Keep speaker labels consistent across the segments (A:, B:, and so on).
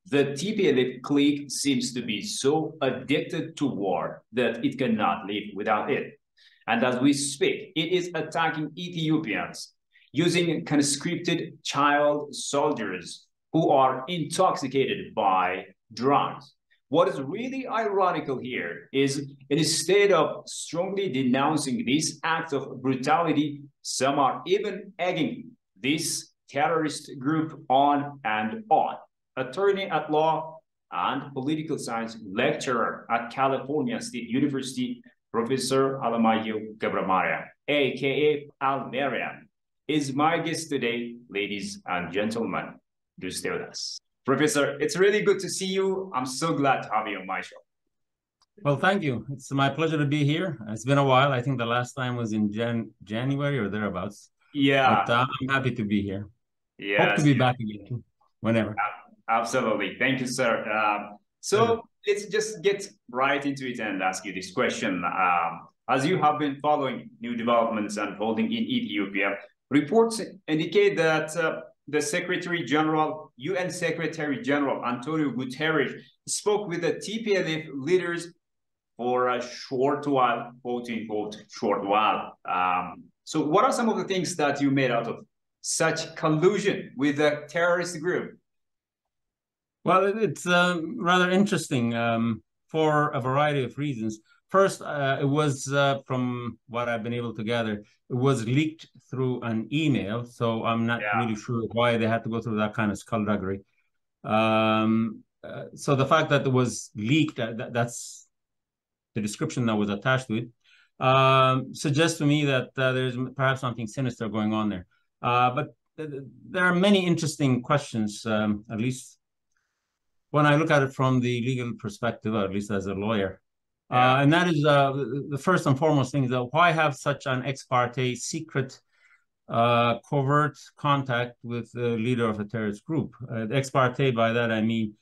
A: The TPLF clique seems to be so addicted to war that it cannot live without it. And as we speak, it is attacking Ethiopians using conscripted child soldiers who are intoxicated by drugs. What is really ironical here is instead of strongly denouncing this act of brutality, some are even egging this terrorist group on and on. Attorney at law and political science lecturer at California State University, Professor Alamayo Mariam, aka Mariam, is my guest today, ladies and gentlemen. Do stay with us. Professor, it's really good to see you. I'm so glad to have you on my show.
B: Well, thank you. It's my pleasure to be here. It's been a while. I think the last time was in January or thereabouts.
A: Yeah.
B: But I'm happy to be here.
A: Yes.
B: Hope to be back again, whenever.
A: Absolutely. Thank you, sir. So let's just get right into it and ask you this question. As you have been following new developments unfolding in Ethiopia, reports indicate that the UN Secretary General Antonio Guterres spoke with the TPLF leaders for a short while, quote unquote, short while. So what are some of the things that you made out of such collusion with the terrorist group?
B: Well, it's rather interesting for a variety of reasons. First, it was, from what I've been able to gather, it was leaked through an email. So I'm not really sure why they had to go through that kind of skullduggery. So the fact that it was leaked, that's the description that was attached to it, suggests to me that there's perhaps something sinister going on there. But there are many interesting questions, at least when I look at it from the legal perspective, or at least as a lawyer. And that is the first and foremost thing is that why have such an ex parte secret covert contact with the leader of a terrorist group? Ex parte, by that I mean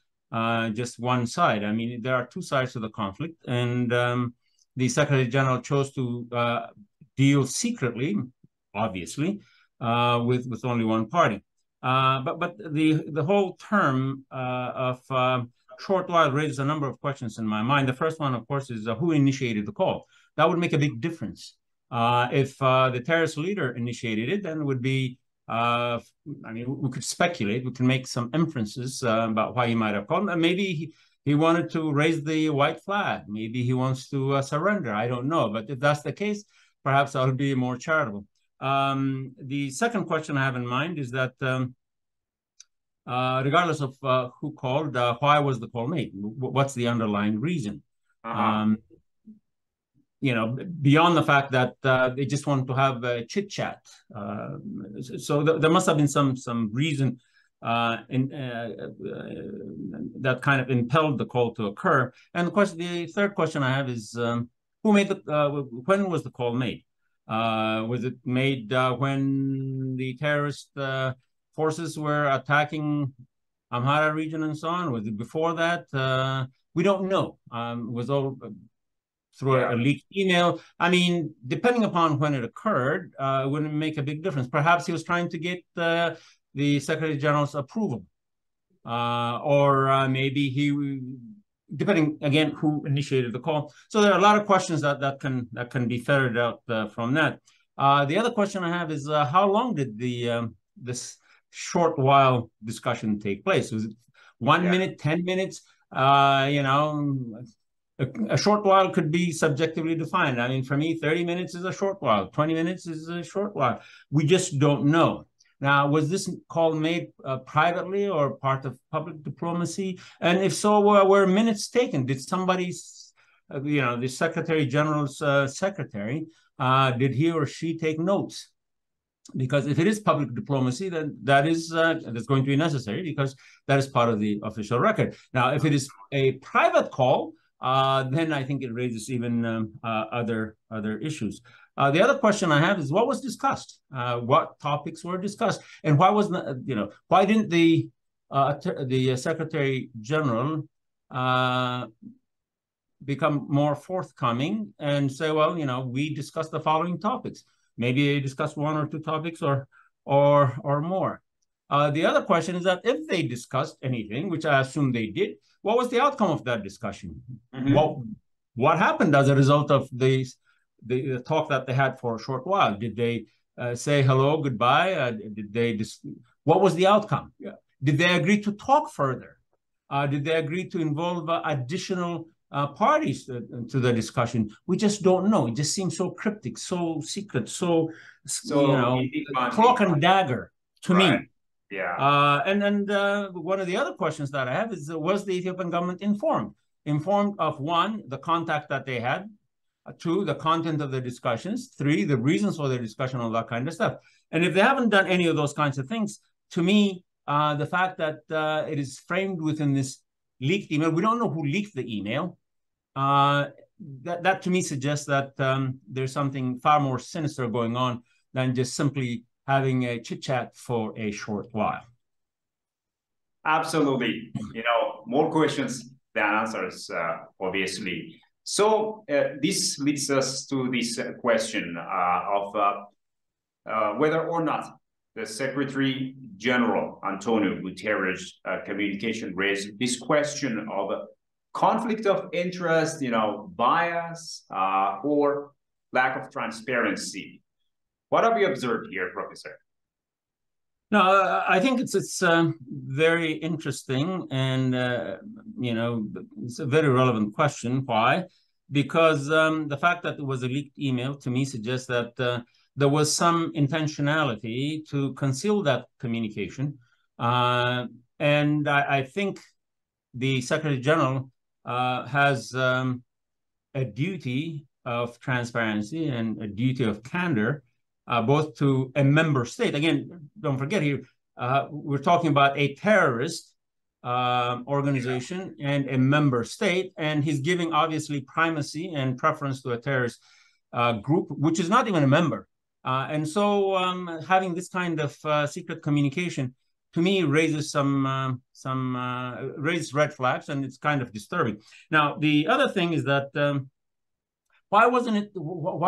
B: just one side. I mean, there are two sides to the conflict, and the Secretary General chose to deal secretly, obviously, with only one party. But the whole term of short while raises a number of questions in my mind. The first one, of course, is who initiated the call? That would make a big difference. If the terrorist leader initiated it, then it would be, I mean, we could speculate, we can make some inferences about why he might have called. Maybe he wanted to raise the white flag. Maybe he wants to surrender. I don't know. But if that's the case, perhaps I'll be more charitable. The second question I have in mind is that regardless of who called, why was the call made? What's the underlying reason? You know, beyond the fact that they just wanted to have a chit chat. So there must have been some reason that kind of impelled the call to occur. And the third question I have is who made when was the call made? Was it made when the terrorist forces were attacking Amhara region and so on? Was it before that? We don't know. It was all through a leaked email. I mean, depending upon when it occurred, it wouldn't make a big difference. Perhaps he was trying to get the Secretary General's approval. Or maybe he, depending again who initiated the call. So there are a lot of questions that can be ferreted out from that. The other question I have is how long did this short while discussion take place? Was it 1 minute, 10 minutes? You know, a short while could be subjectively defined. I mean, for me, 30 minutes is a short while. 20 minutes is a short while. We just don't know. Now, was this call made privately or part of public diplomacy? And if so, were minutes taken? Did somebody's, you know, the Secretary General's secretary, did he or she take notes? Because if it is public diplomacy, then that's going to be necessary because that is part of the official record. Now, if it is a private call, then I think it raises even other issues. The other question I have is what was discussed? What topics were discussed? And why was, why didn't the Secretary General become more forthcoming and say, well, we discussed the following topics. Maybe they discussed one or two topics or more. The other question is that if they discussed anything, which I assume they did, what was the outcome of that discussion? What happened as a result of the talk that they had for a short while? Did they say hello, goodbye? What was the outcome? Did they agree to talk further? Did they agree to involve additional parties to the discussion? We just don't know. It just seems so cryptic, so secret, so you know, cloak and dagger to me.
A: Yeah.
B: And one of the other questions that I have is, was the Ethiopian government informed of, one, the contact that they had, two, the content of the discussions, three, the reasons for the discussion, all that kind of stuff. And if they haven't done any of those kinds of things, to me, the fact that it is framed within this leaked email, we don't know who leaked the email. That to me suggests that there's something far more sinister going on than just simply having a chit chat for a short while.
A: Absolutely. More questions than answers, obviously. So this leads us to this question of whether or not the Secretary General Antonio Guterres' communication raised this question of conflict of interest, bias, or lack of transparency. What have you observed here, Professor?
B: No, I think it's very interesting, and it's a very relevant question. Why? Because the fact that it was a leaked email to me suggests that there was some intentionality to conceal that communication, and I think the Secretary General has a duty of transparency and a duty of candor. Both to a member state. Again, don't forget here, we're talking about a terrorist organization and a member state, and he's giving obviously primacy and preference to a terrorist group, which is not even a member. And so having this kind of secret communication, to me, raises raises red flags, and it's kind of disturbing. Now, the other thing is that why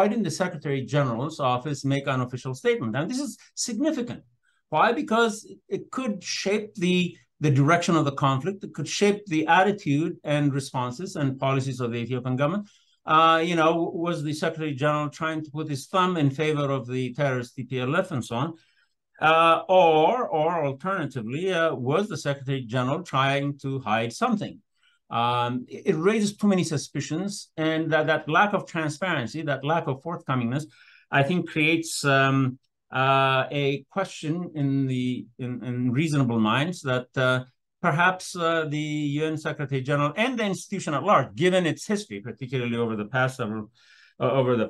B: didn't the Secretary General's office make an official statement? And this is significant. Why? Because it could shape the direction of the conflict. It could shape the attitude and responses and policies of the Ethiopian government. Was the Secretary General trying to put his thumb in favor of the terrorist TPLF and so on? Or alternatively, was the Secretary General trying to hide something? It raises too many suspicions, and that lack of transparency, that lack of forthcomingness, I think creates a question in reasonable minds that perhaps the UN Secretary General and the institution at large, given its history, particularly over the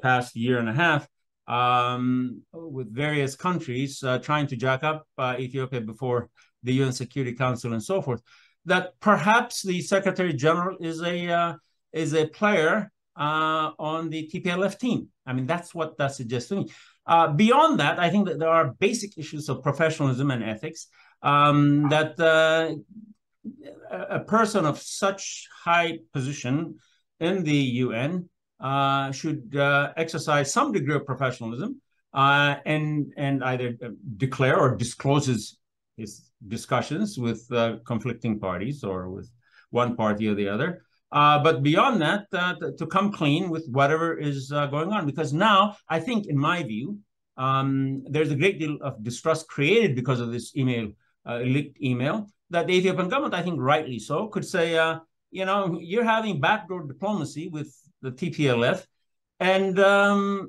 B: past year and a half, with various countries trying to jack up Ethiopia before the UN Security Council and so forth, that perhaps the Secretary General is a player on the TPLF team. I mean, that's what that suggests to me. Beyond that, I think that there are basic issues of professionalism and ethics that a person of such high position in the UN should exercise some degree of professionalism and either declare or disclose his discussions with conflicting parties or with one party or the other. But beyond that, to come clean with whatever is going on. Because now, I think, in my view, there's a great deal of distrust created because of this leaked email, that the Ethiopian government, I think rightly so, could say, you're having backdoor diplomacy with the TPLF, and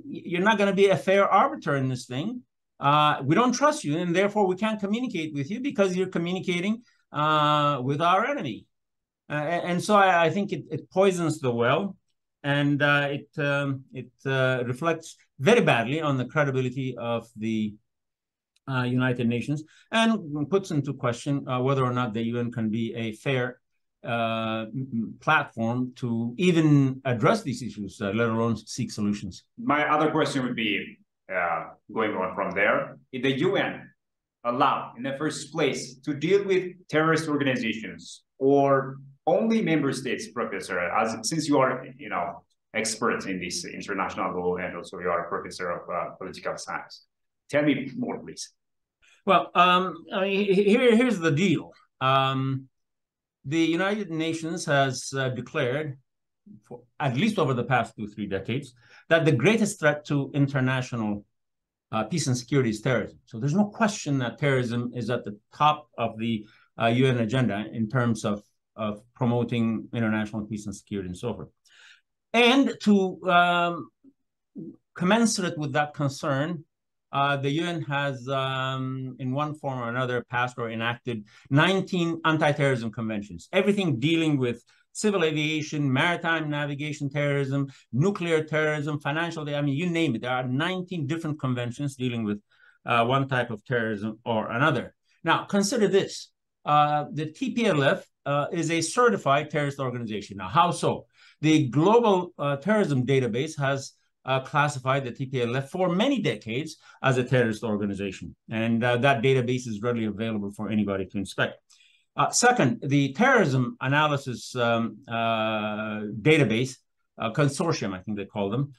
B: you're not going to be a fair arbiter in this thing. We don't trust you, and therefore we can't communicate with you because you're communicating with our enemy. And so I think it poisons the well, and it reflects very badly on the credibility of the United Nations, and puts into question whether or not the UN can be a fair platform to even address these issues, let alone seek solutions.
A: My other question would be, going on from there, if the UN allowed in the first place to deal with terrorist organizations, or only member states, Professor, since you are expert in this international law, and also you are a professor of political science, tell me more, please.
B: Well, here's the deal. The United Nations has declared, for at least over the past 2-3 decades, that the greatest threat to international peace and security is terrorism. So there's no question that terrorism is at the top of the UN agenda in terms of promoting international peace and security and so forth. And to commensurate with that concern, the UN has, in one form or another, passed or enacted 19 anti-terrorism conventions, everything dealing with civil aviation, maritime navigation terrorism, nuclear terrorism, financial, I mean, you name it. There are 19 different conventions dealing with one type of terrorism or another. Now, consider this. The TPLF is a certified terrorist organization. Now, how so? The Global Terrorism Database has classified the TPLF for many decades as a terrorist organization. And that database is readily available for anybody to inspect. Second, the terrorism analysis database, consortium, I think they call them,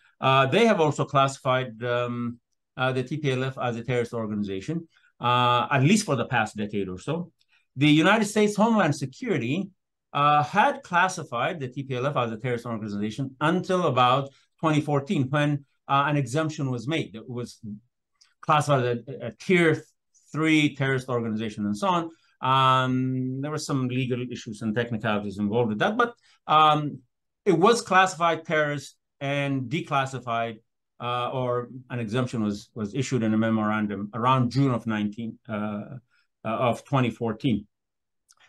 B: they have also classified the TPLF as a terrorist organization, at least for the past decade or so. The United States Homeland Security had classified the TPLF as a terrorist organization until about 2014, when an exemption was made. It was classified as a tier 3 terrorist organization and so on. There were some legal issues and technicalities involved with that, but it was classified terrorist and declassified, or an exemption was issued in a memorandum around June of 2014.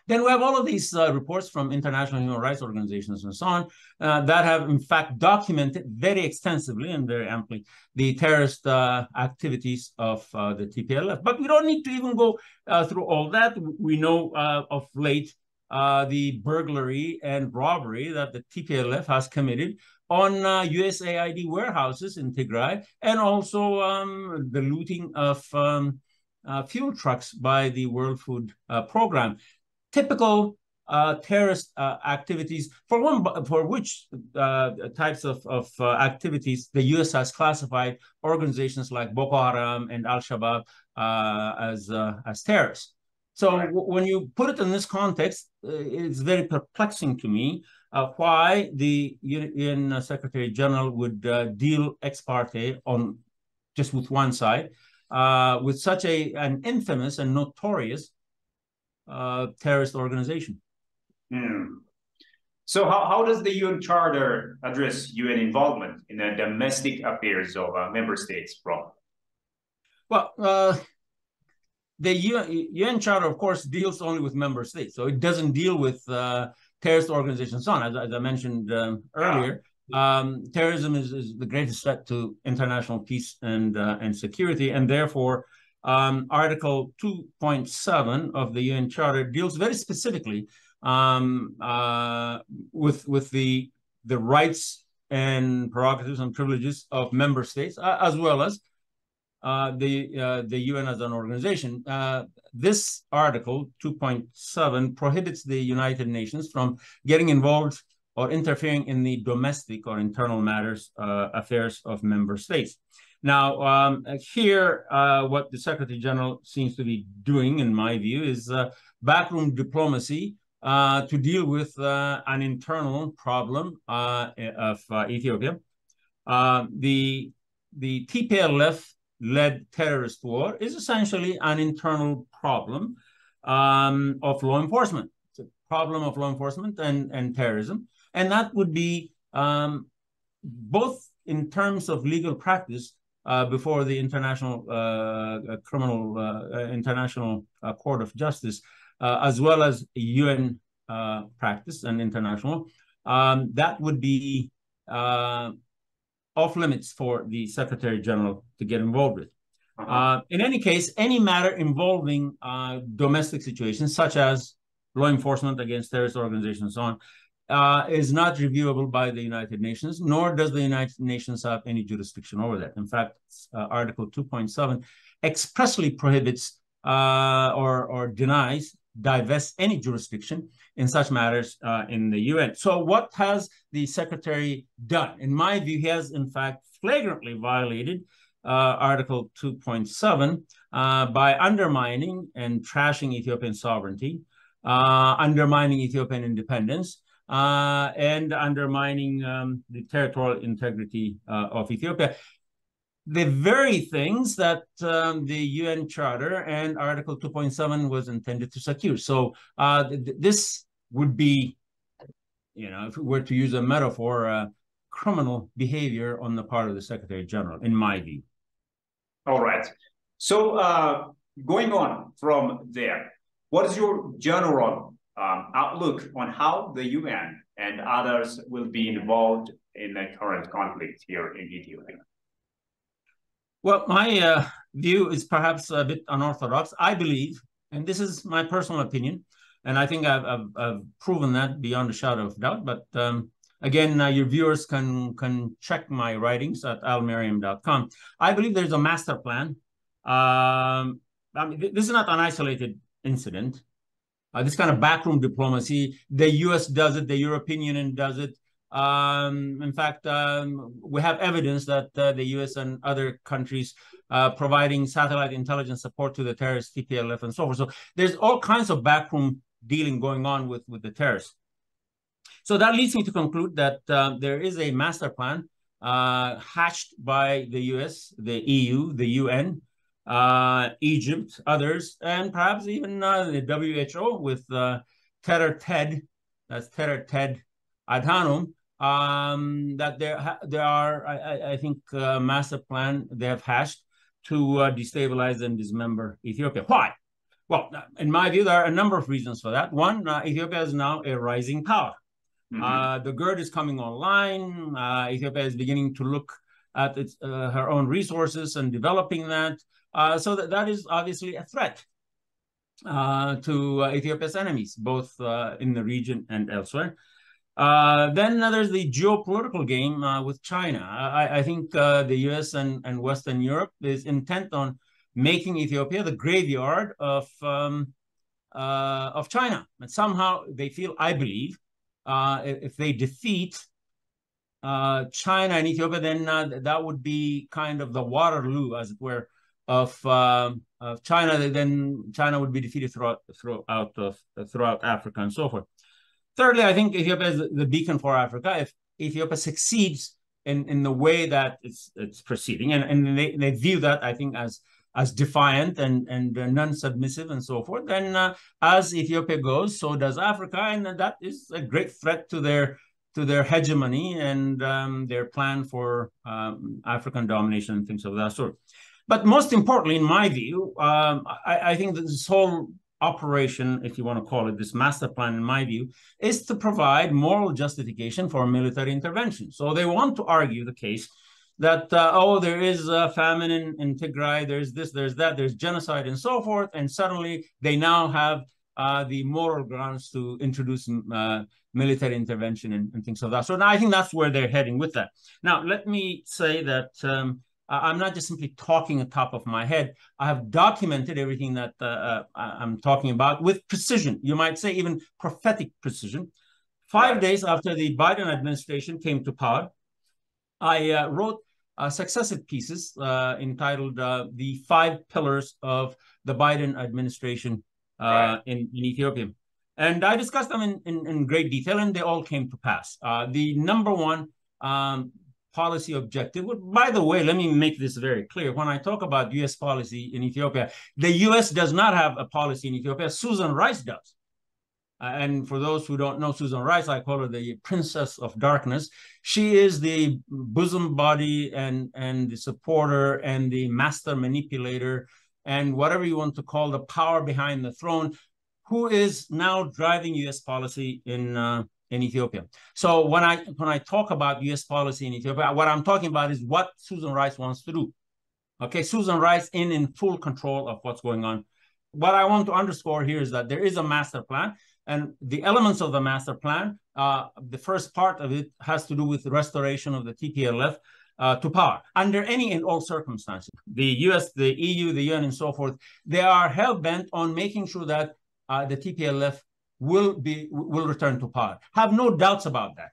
B: Then we have all of these reports from international human rights organizations and so on that have, in fact, documented very extensively and very amply the terrorist activities of the TPLF. But we don't need to even go through all that. We know of late the burglary and robbery that the TPLF has committed on USAID warehouses in Tigray, and also the looting of fuel trucks by the World Food Program. Typical terrorist activities, for which types of activities the U.S. has classified organizations like Boko Haram and Al-Shabaab as terrorists. So when you put it in this context, it's very perplexing to me why the UN Secretary General would deal ex parte on just with one side with such an infamous and notorious terrorist organization.
A: So how does the UN Charter address UN involvement in the domestic affairs of member states, Prof?
B: Well, the UN Charter, of course, deals only with member states. So it doesn't deal with terrorist organizations and so on. As I mentioned earlier, terrorism is the greatest threat to international peace and security, and therefore Article 2.7 of the UN Charter deals very specifically with the rights and prerogatives and privileges of member states, as well as the UN as an organization. This Article 2.7 prohibits the United Nations from getting involved or interfering in the domestic or internal matters, affairs of member states. Now, here, what the Secretary General seems to be doing, in my view, is backroom diplomacy to deal with an internal problem of Ethiopia. The TPLF-led terrorist war is essentially an internal problem of law enforcement. It's a problem of law enforcement and terrorism. And that would be both in terms of legal practice before the International International Court of Justice, as well as UN practice and international, that would be off limits for the Secretary General to get involved with. In any case, any matter involving domestic situations, such as law enforcement against terrorist organizations and so on, is not reviewable by the United Nations, nor does the United Nations have any jurisdiction over that. In fact, Article 2.7 expressly prohibits or denies, divests any jurisdiction in such matters in the UN. So what has the Secretary done? In my view, he has, in fact, flagrantly violated Article 2.7 by undermining and trashing Ethiopian sovereignty, undermining Ethiopian independence, and undermining the territorial integrity of Ethiopia. The very things that the UN Charter and Article 2.7 was intended to secure. So this would be, if we were to use a metaphor, criminal behavior on the part of the Secretary General, in my view.
A: All right. So going on from there, what is your general outlook on how the UN and others will be involved in the current conflict here in Ethiopia?
B: Well, my view is perhaps a bit unorthodox. I believe, and this is my personal opinion, and I think I've proven that beyond a shadow of doubt, but again, your viewers can check my writings at almariam.com. I believe there's a master plan. I mean, this is not an isolated incident. This kind of backroom diplomacy, the US does it, the European Union does it. In fact, we have evidence that the US and other countries providing satellite intelligence support to the terrorists, TPLF, and so forth. So there's all kinds of backroom dealing going on with the terrorists. So that leads me to conclude that there is a master plan hatched by the US, the EU, the UN, Egypt, others, and perhaps even the WHO with Terror Ted, that's Terror Ted Adhanom, that there are, I think, master plan they have hashed to destabilize and dismember Ethiopia. Why? Well, in my view, there are a number of reasons for that. One, Ethiopia is now a rising power. The GERD is coming online. Ethiopia is beginning to look at her own resources and developing that. So that is obviously a threat to Ethiopia's enemies, both in the region and elsewhere. Then there's the geopolitical game with China. I think the US and Western Europe is intent on making Ethiopia the graveyard of China. And somehow they feel, I believe, if they defeat China and Ethiopia, then that would be kind of the Waterloo, as it were, of China. Then China would be defeated throughout Africa and so forth. Thirdly, I think Ethiopia is the beacon for Africa. If Ethiopia succeeds in the way that it's proceeding, and they view that, I think, as defiant and non-submissive and so forth, then as Ethiopia goes, so does Africa, and that is a great threat to their hegemony and their plan for African domination and things of that sort. But most importantly, in my view, I think that this whole operation, if you want to call it, this master plan, in my view, is to provide moral justification for military intervention. So they want to argue the case that, there is a famine in Tigray, there's this, there's that, there's genocide and so forth, and suddenly they now have the moral grounds to introduce military intervention and things of that. So I think that's where they're heading with that. Now, let me say that I'm not just simply talking on top of my head. I have documented everything that I'm talking about with precision. You might say even prophetic precision. 5 days after the Biden administration came to power, I wrote successive pieces entitled The 5 Pillars of the Biden Administration in Ethiopia. And I discussed them in great detail, and they all came to pass. The number one policy objective, by the way, let me make this very clear. When I talk about U.S. policy in Ethiopia, the U.S. does not have a policy in Ethiopia. Susan Rice does. And for those who don't know Susan Rice, I call her the Princess of Darkness. She is the bosom body and the supporter and the master manipulator and whatever you want to call the power behind the throne, who is now driving U.S. policy in Ethiopia. So when I talk about U.S. policy in Ethiopia, what I'm talking about is what Susan Rice wants to do. Okay, Susan Rice in full control of what's going on. What I want to underscore here is that there is a master plan, and the elements of the master plan, the first part of it has to do with the restoration of the TPLF to power under any and all circumstances. The US, the EU, the UN, and so forth, they are hell-bent on making sure that the TPLF will return to power. Have no doubts about that,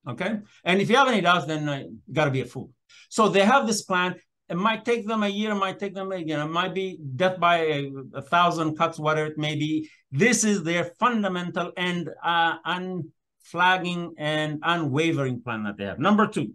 B: okay? And if you have any doubts, then you got to be a fool. So they have this plan. It might take them a year, it might take them, it might be death by 1,000 cuts, whatever it may be. This is their fundamental and unflagging and unwavering plan that they have. Number two,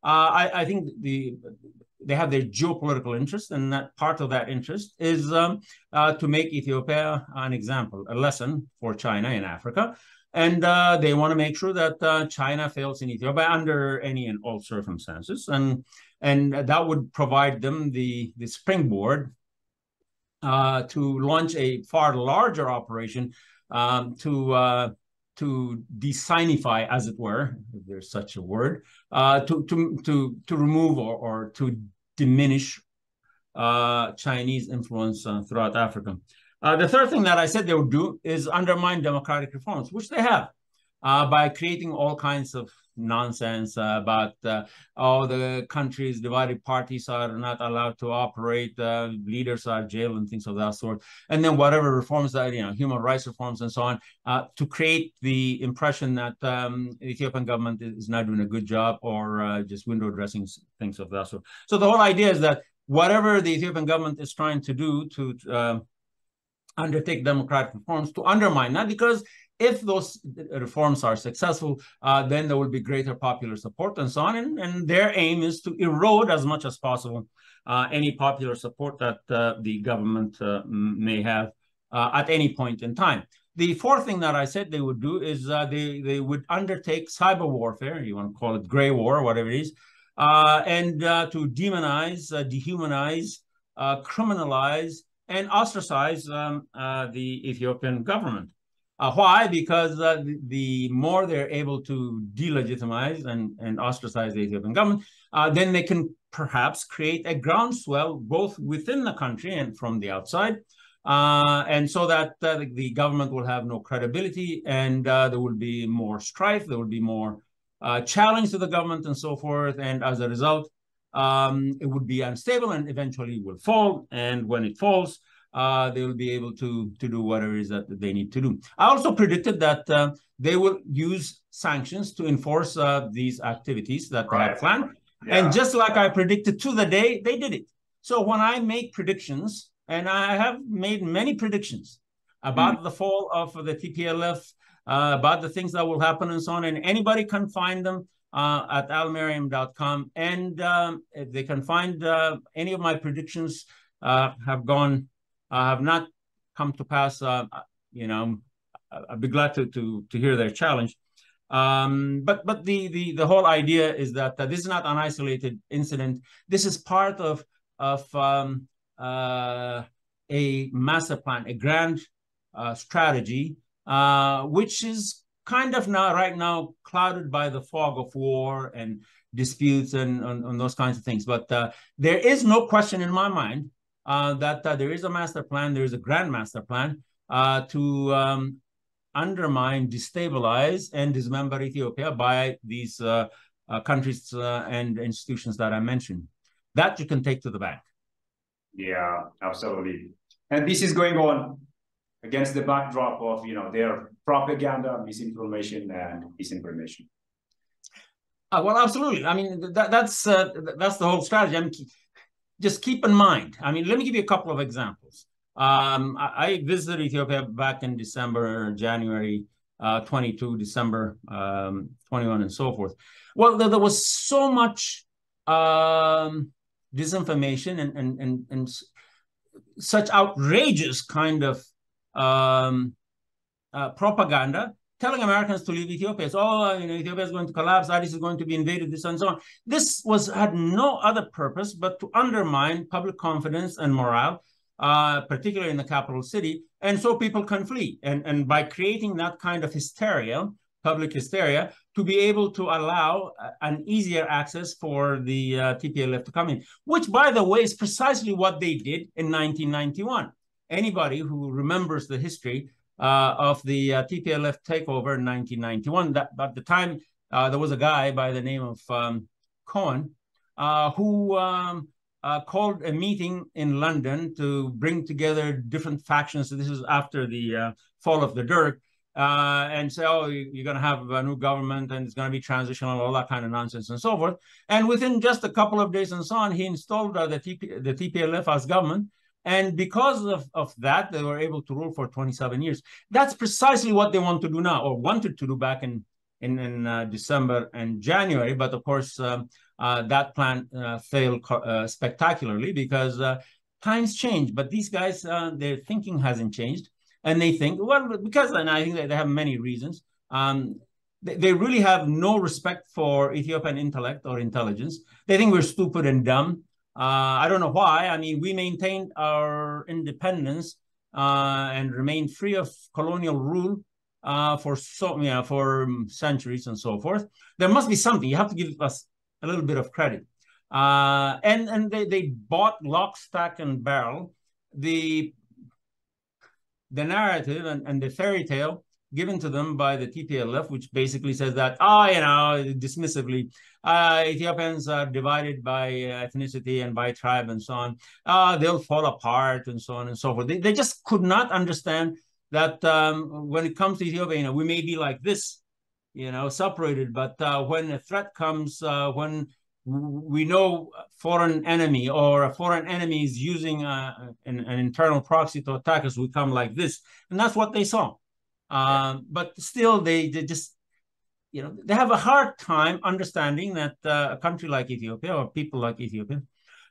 B: I think they have their geopolitical interest, and that part of that interest is to make Ethiopia an example, a lesson for China in Africa. And they want to make sure that China fails in Ethiopia under any and all circumstances. And that would provide them the springboard to launch a far larger operation to desinify, as it were, if there's such a word, to remove or to diminish Chinese influence throughout Africa. The third thing that I said they would do is undermine democratic reforms, which they have, by creating all kinds of nonsense about the country's divided parties are not allowed to operate, leaders are jailed and things of that sort. And then whatever reforms that, human rights reforms and so on, to create the impression that the Ethiopian government is not doing a good job or just window dressing, things of that sort. So the whole idea is that whatever the Ethiopian government is trying to do to undertake democratic reforms, to undermine that, because if those reforms are successful, then there will be greater popular support and so on. And their aim is to erode as much as possible any popular support that the government may have at any point in time. The fourth thing that I said they would do is they would undertake cyber warfare, you want to call it gray war, whatever it is, and to demonize, dehumanize, criminalize, and ostracize the Ethiopian government. Why? Because the more they're able to delegitimize and ostracize the Ethiopian government, then they can perhaps create a groundswell both within the country and from the outside, and so that the government will have no credibility, and there will be more strife, there will be more challenge to the government and so forth, and as a result, it would be unstable and eventually will fall. And when it falls, they will be able to do whatever it is that they need to do. I also predicted that they will use sanctions to enforce these activities that they had planned. Yeah. And just like I predicted to the day, they did it. So when I make predictions, and I have made many predictions about the fall of the TPLF, about the things that will happen and so on, and anybody can find them at almariam.com, and they can find any of my predictions have not come to pass. I'd be glad to hear their challenge. But the whole idea is that this is not an isolated incident. This is part of a master plan, a grand strategy, which is kind of right now clouded by the fog of war and disputes and those kinds of things. But there is no question in my mind that there is a master plan, there is a grand master plan to undermine, destabilize, and dismember Ethiopia by these countries and institutions that I mentioned. That you can take to the bank.
A: Yeah, absolutely. And this is going on against the backdrop of their propaganda, misinformation, and disinformation.
B: Well, absolutely. I mean, that's the whole strategy. I mean, just keep in mind. I mean, let me give you a couple of examples. I visited Ethiopia back in December, January 22, December 21, and so forth. Well, there was so much disinformation and such outrageous kind of propaganda telling Americans to leave Ethiopia. So, Ethiopia is going to collapse, Addis is going to be invaded, this and so on. This had no other purpose but to undermine public confidence and morale, particularly in the capital city, and so people can flee. And by creating that kind of hysteria, public hysteria, to be able to allow an easier access for the TPLF to come in, which, by the way, is precisely what they did in 1991. Anybody who remembers the history of the TPLF takeover in 1991, at the time, there was a guy by the name of Cohen who called a meeting in London to bring together different factions. So this is after the fall of the Derg, and say, oh, you're going to have a new government and it's going to be transitional, all that kind of nonsense and so forth. And within just a couple of days and so on, he installed the TPLF as government. And because of that, they were able to rule for 27 years. That's precisely what they want to do now, or wanted to do back in December and January. But of course, that plan failed spectacularly because times change. But these guys, their thinking hasn't changed. And they think, well, because, and I think that they have many reasons, they really have no respect for Ethiopian intellect or intelligence. They think we're stupid and dumb. I don't know why. I mean, we maintained our independence and remained free of colonial rule for centuries and so forth. There must be something. You have to give us a little bit of credit. And they bought lock, stock, and barrel the narrative and the fairy tale given to them by the TPLF, which basically says that, dismissively, Ethiopians are divided by ethnicity and by tribe and so on. They'll fall apart and so on and so forth. They just could not understand that when it comes to Ethiopia, we may be like this, separated, but when a threat comes, when we know foreign enemy or a foreign enemy is using an internal proxy to attack us, we come like this. And that's what they saw. But still, they just, they have a hard time understanding that a country like Ethiopia or people like Ethiopia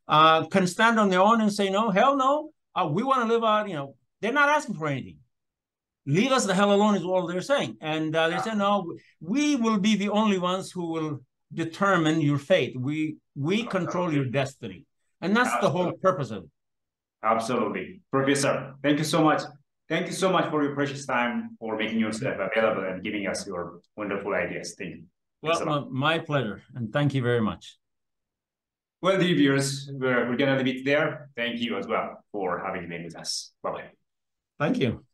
B: can stand on their own and say, no, hell no, we want to live out, they're not asking for anything. Leave us the hell alone is all they're saying. And they say, no, we will be the only ones who will determine your fate. We control your destiny. And that's the whole purpose of it.
A: Absolutely. Professor, thank you so much. Thank you so much for your precious time, for making yourself available and giving us your wonderful ideas. Thank you.
B: Well, my pleasure. And thank you very much.
A: Well, dear viewers, we're going to leave it there. Thank you as well for having been with us. Bye-bye.
B: Thank you.